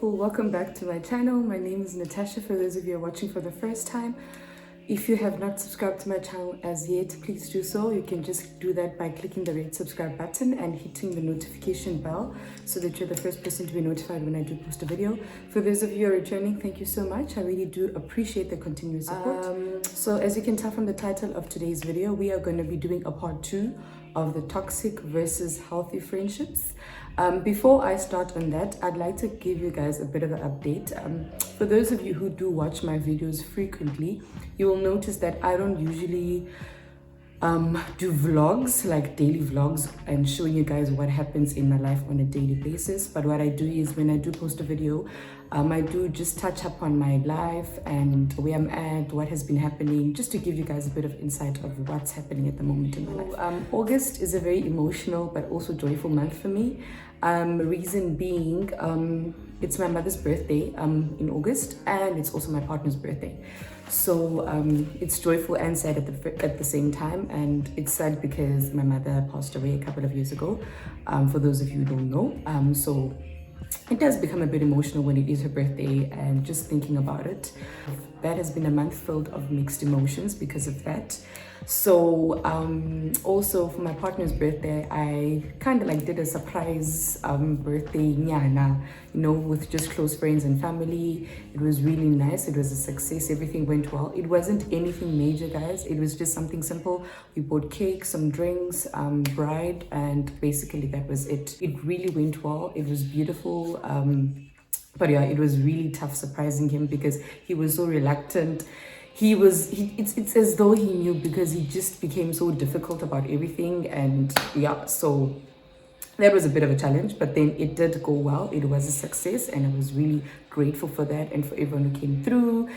people, welcome back to my channel. My name is Natasha. For those of you who are watching for the first time, if you have not subscribed to my channel as yet, please do so. You can just do that by clicking the red subscribe button and hitting the notification bell so that you're the first person to be notified when I do post a video. For those of you who are returning, thank you so much. I really do appreciate the continuous support. So as you can tell from the title of today's video, we are going to be doing a part 2 of the toxic versus healthy friendships. Before I start on that, I'd like to give you guys a bit of an update. For those of you who do watch my videos frequently, you will notice that I don't usually do vlogs, like daily vlogs, and showing you guys what happens in my life on a daily basis. But what I do is when I do post a video, I do just touch up on my life and where I'm at, what has been happening, just to give you guys a bit of insight of what's happening at the moment in my life. August is a very emotional but also joyful month for me. Reason being, it's my mother's birthday in August, and it's also my partner's birthday. So it's joyful and sad at the same time. And it's sad because my mother passed away a couple of years ago, for those of you who don't know. So it does become a bit emotional when it is her birthday, and just thinking about it. That has been a month filled of mixed emotions because of that. So also for my partner's birthday, I kind of like did a surprise birthday nyana, you know, with just close friends and family. It was really nice. It was a success. Everything went well. It wasn't anything major, guys. It was just something simple. We bought cake, some drinks, bride, and basically that was it. It really went well. It was beautiful. But yeah, it was really tough surprising him because he was so reluctant. It's as though he knew, because he just became so difficult about everything. And yeah, so that was a bit of a challenge, but then it did go well. It was a success, and I was really grateful for that and for everyone who came through.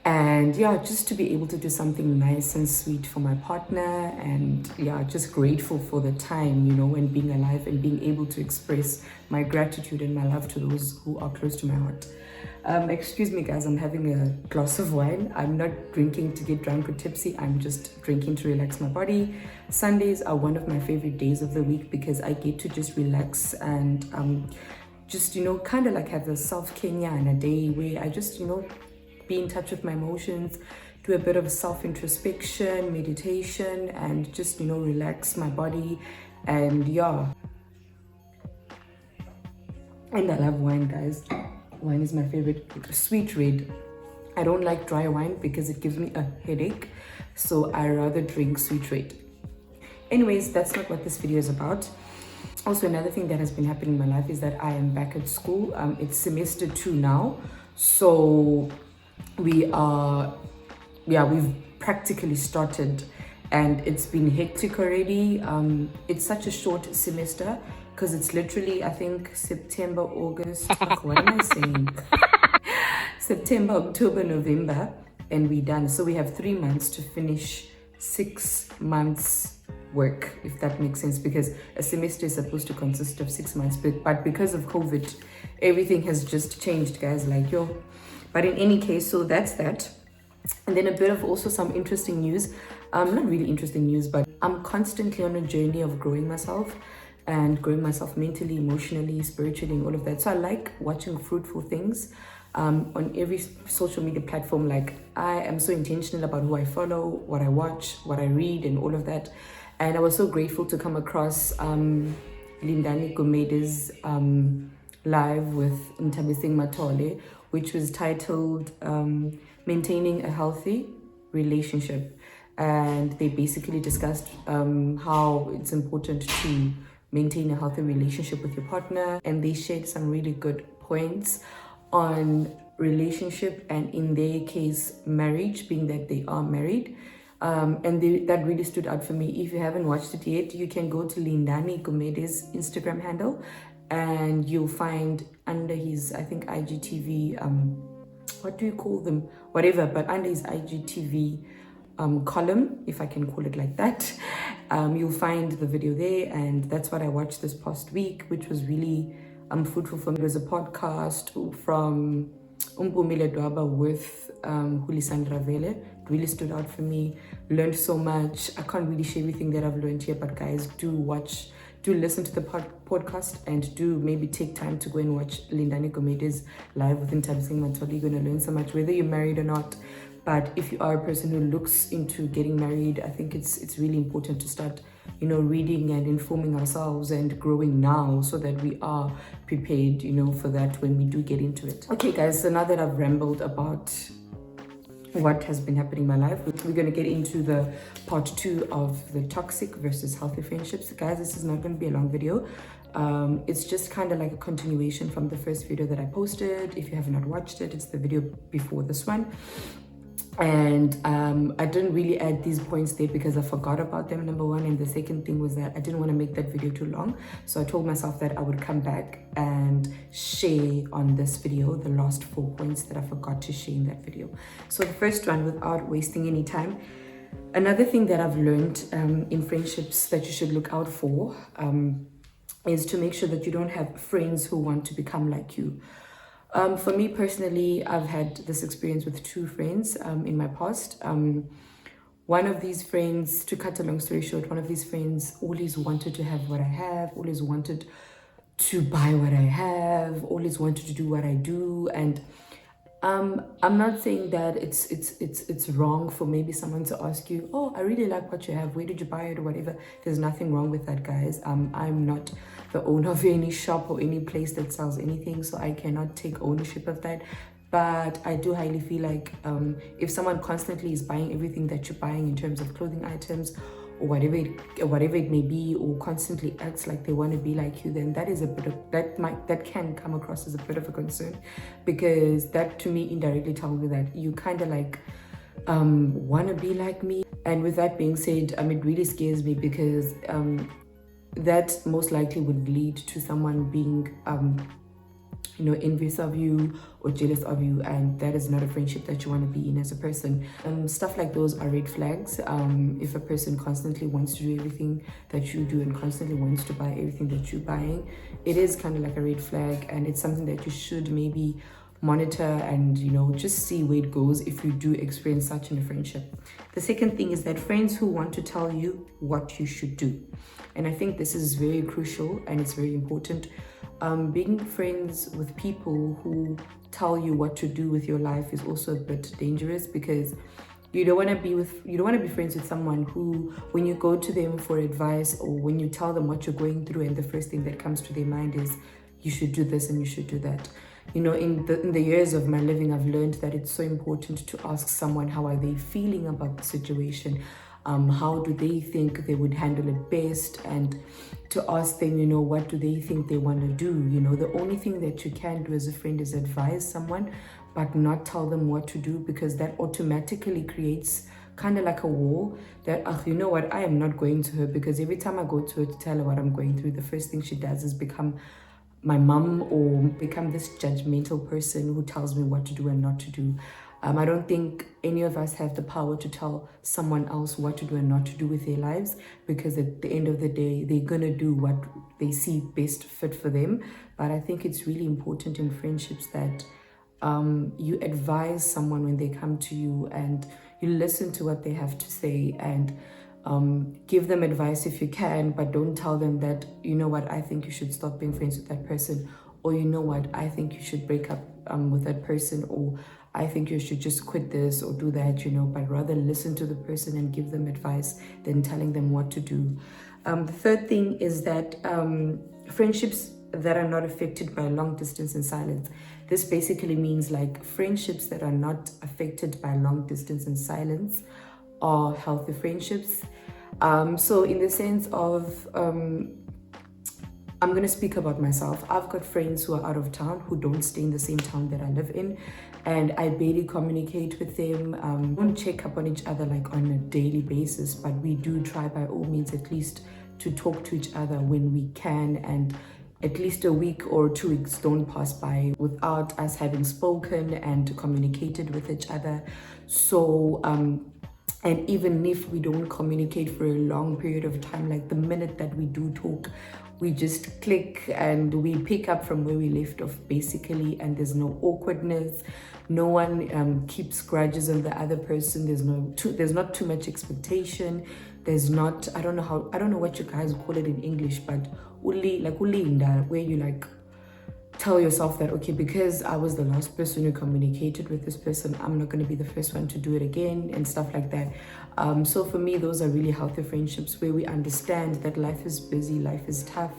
And yeah, just to be able to do something nice and sweet for my partner, and yeah, just grateful for the time, you know, and being alive and being able to express my gratitude and my love to those who are close to my heart. Excuse me guys, I'm having a glass of wine. I'm not drinking to get drunk or tipsy. I'm just drinking to relax my body. Sundays are one of my favorite days of the week because I get to just relax and just, you know, kind of like have a self-care and a day where I just, you know, be in touch with my emotions, do a bit of self-introspection, meditation, and just, you know, relax my body. And yeah, and I love wine, guys. Wine is my favorite. Sweet red. I don't like dry wine because it gives me a headache, so I rather drink sweet red. Anyways, that's not what this video is about. Also, another thing that has been happening in my life is that I am back at school. It's semester 2 now, so we've practically started, and it's been hectic already. It's such a short semester because it's literally, I think, September, August, what am I saying? September, October, November, and we're done. So we have 3 months to finish 6 months work, if that makes sense, because a semester is supposed to consist of 6 months, but because of COVID, everything has just changed, guys, like yo. But in any case, so that's that. And then a bit of also some interesting news, not really interesting news, but I'm constantly on a journey of growing myself mentally, emotionally, spiritually, and all of that. So I like watching fruitful things on every social media platform. Like, I am so intentional about who I follow, what I watch, what I read, and all of that. And I was so grateful to come across Lindani Gumede's live with Ntabising Matole, which was titled Maintaining a Healthy Relationship. And they basically discussed how it's important to maintain a healthy relationship with your partner. And they shared some really good points on relationship, and in their case, marriage, being that they are married. That really stood out for me. If you haven't watched it yet, you can go to Lindani Gumede's Instagram handle, and you'll find under his, I think, IGTV, what do you call them? Whatever, but under his IGTV column, if I can call it like that, you'll find the video there. And that's what I watched this past week, which was really fruitful for me. It was a podcast from Umpumile Dwaba with Hulisandra Vele. It really stood out for me. Learned so much. I can't really share everything that I've learned here, but guys, do watch do listen to the podcast and do maybe take time to go and watch Lindani Gomede's live with Ntabiseng Matoli. You're going to learn so much, whether you're married or not. But if you are a person who looks into getting married, I think it's really important to start, reading and informing ourselves and growing now so that we are prepared, for that when we do get into it. Okay, guys, so now that I've rambled about what has been happening in my life, we're going to get into the part 2 of the toxic versus healthy friendships. Guys, this is not going to be a long video. It's just kind of like a continuation from the first video that I posted. If you have not watched it, it's the video before this one. And I didn't really add these points there because I forgot about them, number one. And the second thing was that I didn't want to make that video too long, so I told myself that I would come back and share on this video the last 4 points that I forgot to share in that video. So the first one, without wasting any time, another thing that I've learned in friendships that you should look out for is to make sure that you don't have friends who want to become like you. For me personally, I've had this experience with 2 friends in my past. One of these friends, to cut a long story short, one of these friends always wanted to have what I have, always wanted to buy what I have, always wanted to do what I do. And I'm not saying that it's wrong for maybe someone to ask you, oh, I really like what you have, where did you buy it, or whatever. There's nothing wrong with that, guys. I'm not the owner of any shop or any place that sells anything, so I cannot take ownership of that. But I do highly feel like if someone constantly is buying everything that you're buying in terms of clothing items or whatever it may be, or constantly acts like they want to be like you, then that is a bit of that can come across as a bit of a concern, because that to me indirectly tells me that you kind of like want to be like me. And with that being said, it really scares me, because that most likely would lead to someone being envious of you or jealous of you, and that is not a friendship that you want to be in as a person. Stuff like those are red flags. If a person constantly wants to do everything that you do and constantly wants to buy everything that you're buying, it is kind of like a red flag, and it's something that you should maybe monitor and just see where it goes if you do experience such in a friendship. The second thing is that friends who want to tell you what you should do, and I think this is very crucial and it's very important. Being friends with people who tell you what to do with your life is also a bit dangerous, because you don't want to be friends with someone who, when you go to them for advice or when you tell them what you're going through, and the first thing that comes to their mind is you should do this and you should do that. In the years of my living, I've learned that it's so important to ask someone how are they feeling about the situation. How do they think they would handle it best, and to ask them, what do they think they want to do. The only thing that you can do as a friend is advise someone, but not tell them what to do, because that automatically creates kind of like a wall that, you know what, I am not going to her, because every time I go to her to tell her what I'm going through, the first thing she does is become my mom or become this judgmental person who tells me what to do and not to do. I don't think any of us have the power to tell someone else what to do and not to do with their lives, because at the end of the day, they're going to do what they see best fit for them. But I think it's really important in friendships that you advise someone when they come to you, and you listen to what they have to say, and give them advice if you can, but don't tell them that, you know what, I think you should stop being friends with that person, or you know what, I think you should break up with that person, or I think you should just quit this or do that, but rather listen to the person and give them advice than telling them what to do. The third thing is that friendships that are not affected by long distance and silence. This basically means like friendships that are not affected by long distance and silence are healthy friendships. So in the sense of, I'm going to speak about myself. I've got friends who are out of town, who don't stay in the same town that I live in, and I barely communicate with them. We don't check up on each other like on a daily basis, but we do try by all means at least to talk to each other when we can, and at least a week or 2 weeks don't pass by without us having spoken and communicated with each other. So and even if we don't communicate for a long period of time, like the minute that we do talk, we just click and we pick up from where we left off basically, and there's no awkwardness, No one keeps grudges on the other person. There's not too much expectation. There's not, I don't know what you guys call it in English, but ulinda, where you like tell yourself that, okay, because I was the last person who communicated with this person, I'm not going to be the first one to do it again, and stuff like that. So for me, those are really healthy friendships where we understand that life is busy, life is tough,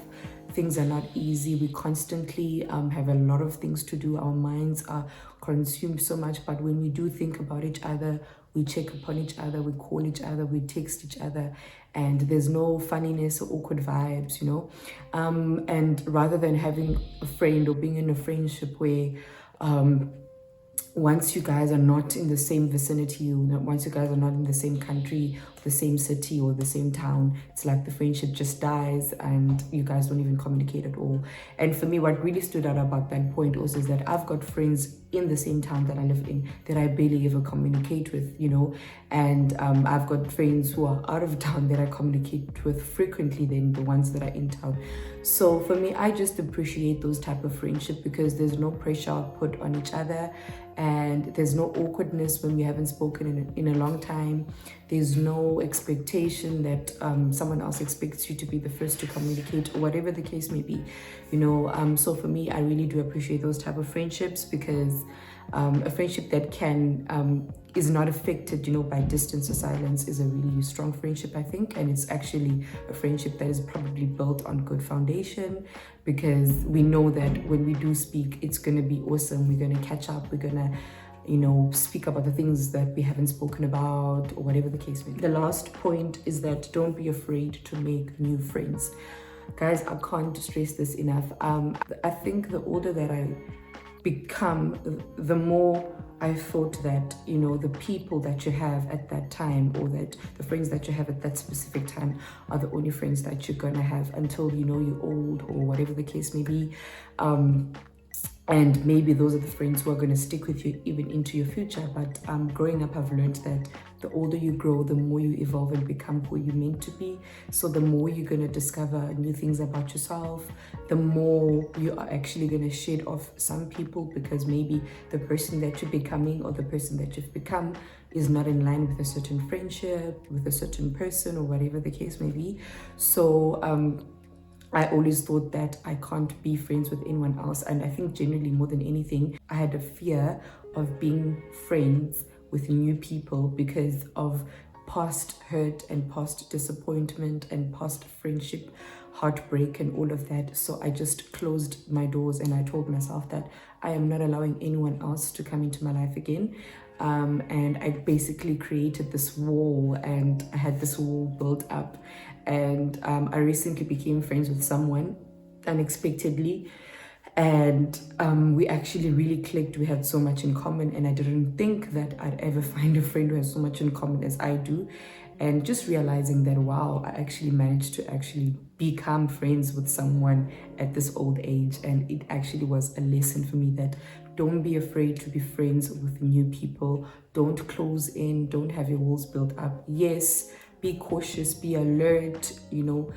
things are not easy. We constantly have a lot of things to do. Our minds are consumed so much, but when we do think about each other, we check upon each other, we call each other, we text each other, and there's no funniness or awkward vibes, you know. And rather than having a friend or being in a friendship where once you guys are not in the same vicinity, once you guys are not in the same country, the same city or the same town, it's like the friendship just dies and you guys don't even communicate at all. And for me, what really stood out about that point also is that I've got friends in the same town that I live in that I barely ever communicate with, you know. And I've got friends who are out of town that I communicate with frequently than the ones that are in town. So for me, I just appreciate those type of friendship because there's no pressure put on each other, and there's no awkwardness when we haven't spoken in a long time. There's no expectation that someone else expects you to be the first to communicate or whatever the case may be, you know. So for me, I really do appreciate those type of friendships because a friendship that is not affected, you know, by distance or silence is a really strong friendship, I think. And it's actually a friendship that is probably built on good foundation, because we know that when we do speak, it's going to be awesome. We're going to catch up. We're going to, you know, speak about the things that we haven't spoken about or whatever the case may be. The last point is that don't be afraid to make new friends. Guys, I can't stress this enough. I think the older that I become, the more I thought that, you know, the people that you have at that time, or that the friends that you have at that specific time, are the only friends that you're gonna have until, you know, you're old or whatever the case may be. And maybe those are the friends who are going to stick with you even into your future. But growing up, I've learned that the older you grow, the more you evolve and become who you're meant to be. So the more you're going to discover new things about yourself, the more you are actually going to shed off some people, because maybe the person that you're becoming or the person that you've become is not in line with a certain friendship, with a certain person, or whatever the case may be. So I always thought that I can't be friends with anyone else. And I think generally, more than anything, I had a fear of being friends with new people because of past hurt and past disappointment and past friendship heartbreak and all of that. So I just closed my doors and I told myself that I am not allowing anyone else to come into my life again. And I basically created this wall, and I had this wall built up. And I recently became friends with someone unexpectedly, and we actually really clicked. We had so much in common, and I didn't think that I'd ever find a friend who has so much in common as I do. And just realizing that, wow, I actually managed to actually become friends with someone at this old age. And it actually was a lesson for me that don't be afraid to be friends with new people. Don't close in, don't have your walls built up. Yes, be cautious, be alert, you know,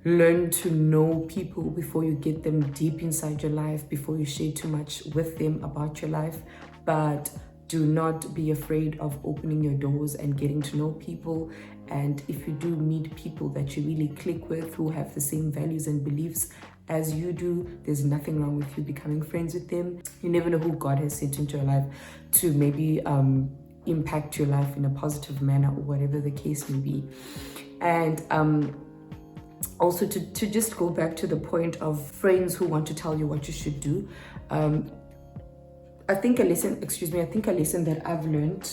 learn to know people before you get them deep inside your life, before you share too much with them about your life. But do not be afraid of opening your doors and getting to know people. And if you do meet people that you really click with, who have the same values and beliefs as you do, there's nothing wrong with you becoming friends with them. You never know who God has sent into your life to maybe impact your life in a positive manner, or whatever the case may be. And also to just go back to the point of friends who want to tell you what you should do. I think a lesson that I've learned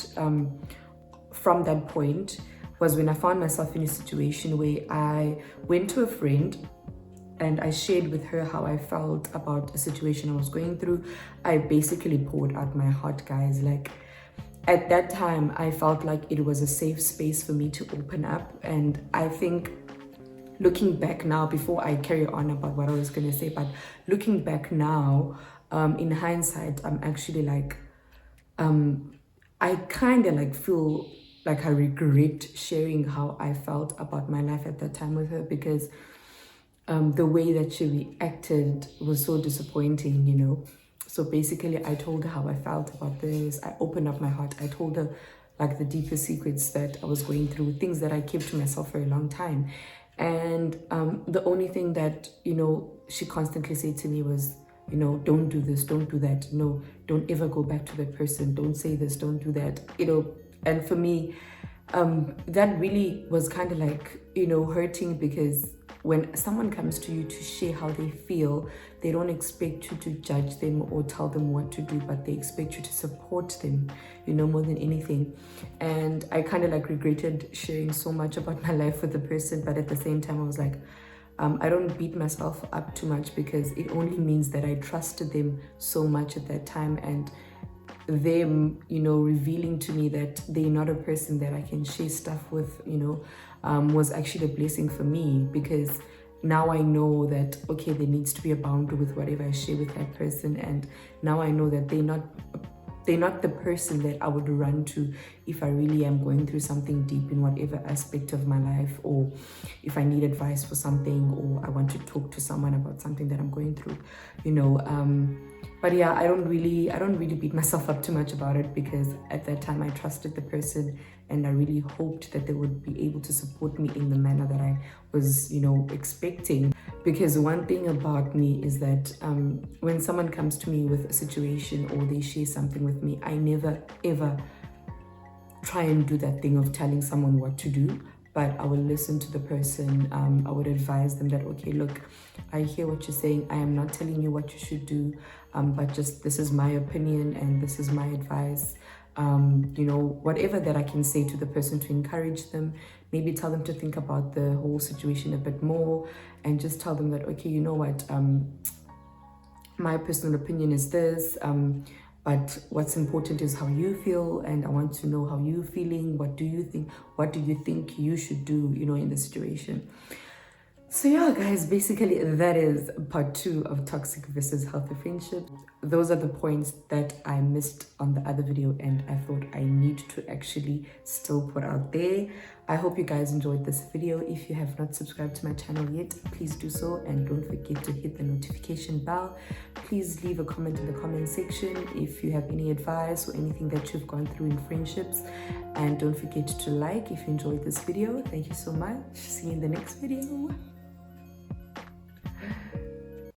from that point was when I found myself in a situation where I went to a friend and I shared with her how I felt about a situation I was going through. I basically poured out my heart, guys. Like, at that time, I felt like it was a safe space for me to open up. And I think, looking back now, before I carry on about what I was going to say, but looking back now, in hindsight, I'm actually like, I kind of like feel like I regret sharing how I felt about my life at that time with her, because the way that she reacted was so disappointing, you know. So basically, I told her how I felt about this. I opened up my heart. I told her like the deepest secrets that I was going through, things that I kept to myself for a long time. And the only thing that, you know, she constantly said to me was, you know, don't do this, don't do that. No, don't ever go back to that person. Don't say this, don't do that. You know, and for me, that really was kind of like, you know, hurting, because when someone comes to you to share how they feel, they don't expect you to judge them or tell them what to do, but they expect you to support them, you know, more than anything. And I kind of like regretted sharing so much about my life with the person, but at the same time I was like, I don't beat myself up too much, because it only means that I trusted them so much at that time, and them, you know, revealing to me that they're not a person that I can share stuff with, you know, was actually a blessing for me, because now I know that, okay, there needs to be a boundary with whatever I share with that person. And now I know that they're not the person that I would run to if I really am going through something deep in whatever aspect of my life, or if I need advice for something, or I want to talk to someone about something that I'm going through, you know. But yeah, I don't really beat myself up too much about it, because at that time I trusted the person, and I really hoped that they would be able to support me in the manner that I was, you know, expecting. Because one thing about me is that when someone comes to me with a situation or they share something with me, I never ever try and do that thing of telling someone what to do, but I will listen to the person. I would advise them that, okay, look, I hear what you're saying. I am not telling you what you should do, but just this is my opinion and this is my advice. You know, whatever that I can say to the person to encourage them, maybe tell them to think about the whole situation a bit more, and just tell them that, okay, you know what, my personal opinion is this, but what's important is how you feel, and I want to know how you're feeling. What do you think? What do you think you should do, you know, in the situation? So yeah, guys, basically that is part 2 of toxic versus healthy friendship. Those are the points that I missed on the other video, and I thought I need to actually still put out there. I hope you guys enjoyed this video. If you have not subscribed to my channel yet, please do so, and don't forget to hit the notification bell. Please leave a comment in the comment section if you have any advice or anything that you've gone through in friendships, and don't forget to like if you enjoyed this video. Thank you so much. See you in the next video.